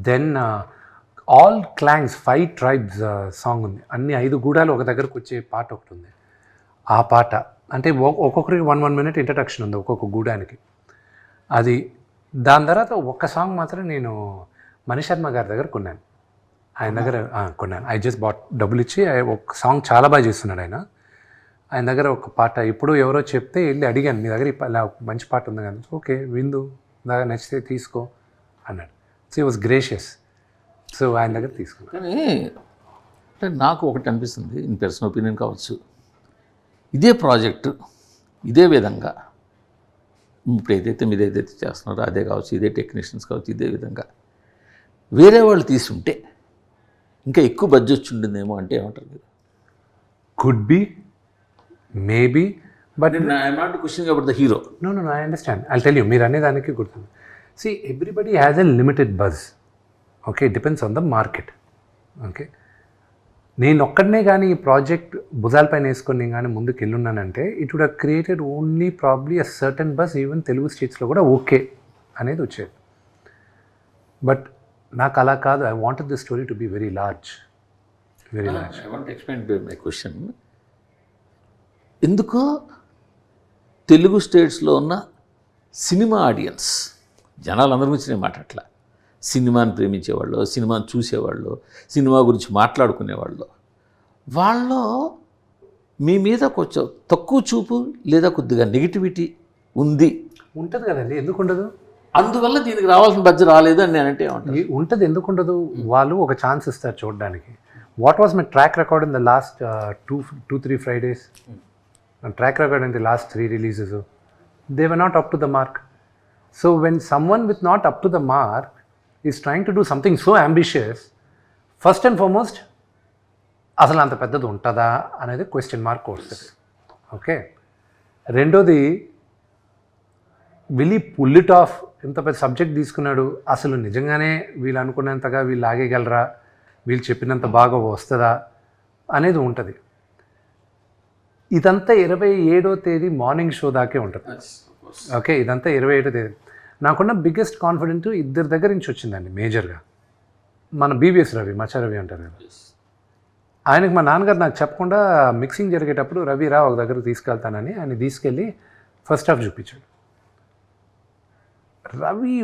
Then all క్లాంగ్స్ 5 tribes song ఉంది. అన్ని 5 గూడాలు ఒక దగ్గరకు వచ్చే పాట ఒకటి ఉంది. ఆ పాట అంటే ఒక్కొక్కరికి 1 minute ఇంట్రడక్షన్ ఉంది ఒక్కొక్క గూడానికి. అది దాని తర్వాత ఒక్క సాంగ్ మాత్రం నేను మణిశర్మ గారి దగ్గర కొన్నాను. ఆయన దగ్గర కొన్నాను. ఐ జస్ట్ బాట్ డబ్బులు ఇచ్చి ఒక సాంగ్ చాలా బాగా చేస్తున్నాడు ఆయన. ఆయన దగ్గర ఒక పాట ఇప్పుడు ఎవరో చెప్తే వెళ్ళి అడిగాను, మీ దగ్గర ఇలా మంచి పాట ఉంది కదా. ఓకే విందు దాకా నచ్చితే తీసుకో అన్నాడు. సో ఈ వాజ్ గ్రేషియస్. సో ఆయన దగ్గర తీసుకున్నాను. కానీ అంటే నాకు ఒకటి అనిపిస్తుంది, ఇన్ పర్సనల్ ఒపీనియన్ కావచ్చు, ఇదే ప్రాజెక్టు ఇదే విధంగా ఇప్పుడు ఏదైతే మీరు ఏదైతే చేస్తున్నారో అదే కావచ్చు, ఇదే టెక్నీషియన్స్ కావచ్చు, ఇదే విధంగా వేరే వాళ్ళు తీసుంటే ఇంకా ఎక్కువ బడ్జెట్ ఉండిందేమో అంటే ఏమంటారు మీరు? Could be, maybe, but I'm not questioning about the hero. No I understand. I tell you, మీరు అనేదానికి గుర్తుంది. See everybody has a limited buzz. Okay, depends on the market. Okay, నేను ఒక్కడనే కానీ ఈ ప్రాజెక్ట్ భుజాలపైన వేసుకొని నేను కానీ ముందుకు వెళ్ళున్నానంటే it would have created only probably a certain buzz. Even Telugu స్టేట్స్లో కూడా ఓకే అనేది వచ్చేది. బట్ నాకు అలా కాదు. I wanted the story to be very large, very large. I want explain my question. ఎందుకో తెలుగు స్టేట్స్లో ఉన్న సినిమా ఆడియన్స్ జనాలందరి గురించి నేను మాట్లాడట్లా, సినిమాని ప్రేమించేవాళ్ళు, సినిమాని చూసేవాళ్ళు, సినిమా గురించి మాట్లాడుకునేవాళ్ళు, వాళ్ళు మీ మీద కొంచెం తక్కువ చూపు లేదా కొద్దిగా నెగిటివిటీ ఉంది. ఉంటుంది కదండి, ఎందుకు ఉండదు? అందువల్ల దీనికి రావాల్సిన బడ్జెట్ రాలేదు అని నేనంటే ఉంటుంది. ఎందుకు ఉండదు? వాళ్ళు ఒక ఛాన్స్ ఇస్తారు చూడడానికి. What was my track record in the last 2-3 Fridays? Track record in the last 3 releases, they were not up to the mark. So when someone with not up to the mark is trying to do something so ambitious, first and foremost అసలు అంత పెద్దది ఉంటుందా అనేది question mark వస్తుంది. Okay, రెండోది will he pull it off? ఇంత పెద్ద subject తీసుకున్నాడు, అసలు నిజంగానే వీళ్ళు అనుకున్నంతగా వీళ్ళు ఆగేయగలరా, వీళ్ళు చెప్పినంత బాగా వస్తుందా అనేది ఉంటుంది. ఇదంతా 27వ తేదీ మార్నింగ్ షో దాకే ఉంటుంది. ఓకే, ఇదంతా 27వ తేదీ. నాకున్న బిగ్గెస్ట్ కాన్ఫిడెంట్ ఇద్దరి దగ్గర నుంచి వచ్చిందండి మేజర్గా. మన బీవీఎస్ రవి, మచ్చ రవి అంటారు కదా, ఆయనకు మా నాన్నగారు నాకు చెప్పకుండా మిక్సింగ్ జరిగేటప్పుడు రవి రా ఒక దగ్గరకు తీసుకెళ్తానని ఆయన తీసుకెళ్ళి ఫస్ట్ హాఫ్ చూపించాడు. రవి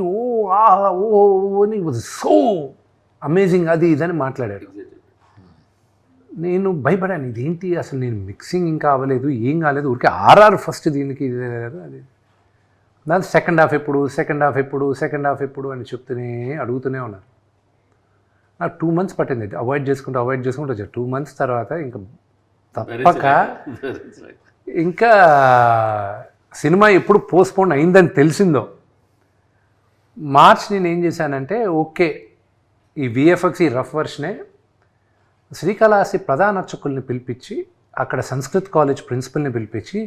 అని వాజ్ సో అమేజింగ్, అది ఇదని మాట్లాడాడు. నేను భయపడాను, ఇదేంటి అసలు నేను మిక్సింగ్ ఇంకా అవ్వలేదు, ఏం కాలేదు, ఊరికే ఆర్ఆర్ ఫస్ట్ దీనికి అది. దాని సెకండ్ హాఫ్ ఎప్పుడు అని అడుగుతూనే ఉన్నారు. నాకు 2 months పట్టింది అవాయిడ్ చేసుకుంటూ వచ్చాను. 2 months తర్వాత ఇంకా తప్పక ఇంకా సినిమా ఎప్పుడు పోస్ట్పోన్ అయిందని తెలిసిందో మార్చ్ నేను ఏం చేశానంటే, ఓకే ఈ విఎఫ్ఎక్స్ ఈ రఫ్ వర్షనే శ్రీకాళహస్తి ప్రధాన అర్చకుల్ని పిలిపించి, అక్కడ సంస్కృత్ కాలేజ్ ప్రిన్సిపల్ని పిలిపించి,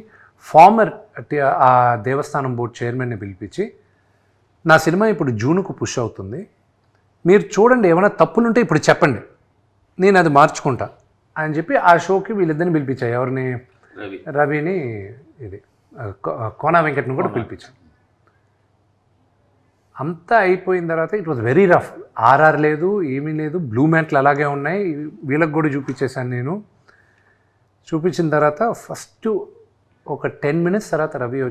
ఫార్మర్ ఆ దేవస్థానం బోర్డు చైర్మన్ని పిలిపించి, నా సినిమా ఇప్పుడు జూన్కు పుష్ అవుతుంది, మీరు చూడండి, ఏమైనా తప్పులుంటే ఇప్పుడు చెప్పండి, నేను అది మార్చుకుంటా అని చెప్పి ఆ షోకి వీళ్ళిద్దరిని పిలిపించాయి. ఎవరిని? రవిని, ఇది కోనా వెంకట్ని కూడా పిలిపించాను. అంతా అయిపోయిన తర్వాత it was very rough. RR లేదు, ఏమీ లేదు, బ్లూ మ్యాట్లు అలాగే ఉన్నాయి. వీళ్ళకి కూడా చూపించేశాను నేను. చూపించిన తర్వాత ఫస్ట్ ఒక 10 minutes తర్వాత రవి